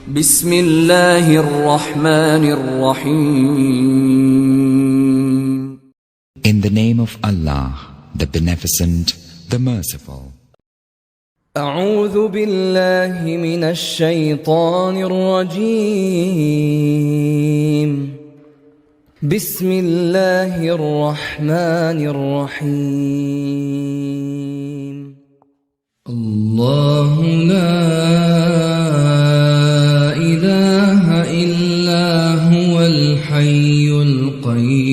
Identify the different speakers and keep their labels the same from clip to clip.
Speaker 1: بسم الله الرحمن الرحيم.
Speaker 2: In the name of Allah, the Beneficent, the Merciful.
Speaker 1: أعوذ بالله من الشيطان الرجيم. بسم الله الرحمن الرحيم. الله لا إله إلا هو الحي القيوم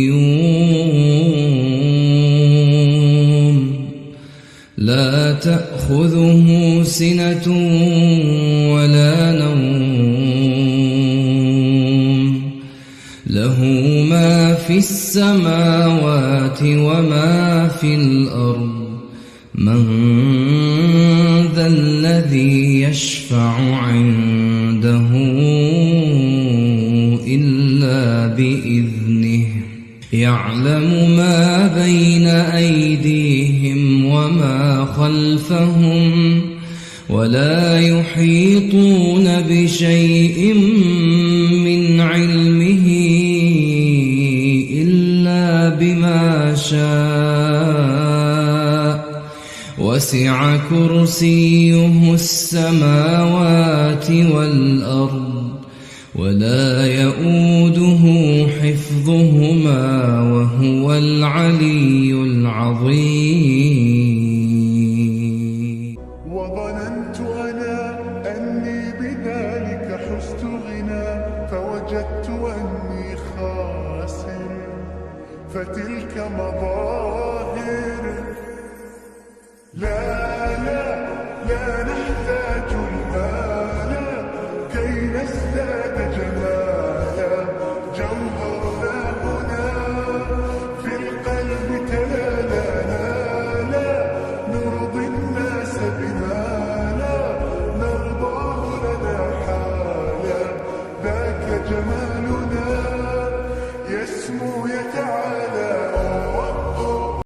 Speaker 1: لا تأخذه سنة ولا نوم له ما في السماوات وما في الأرض من ذا الذي يشفع عنده إلا بإذنه يعلم ما بين أيديهم وما خلفهم ولا يحيطون بشيء من علمه إلا بما شاء وسع كرسيه السماوات والأرض ولا يؤوده حفظهما وهو العلي العظيم.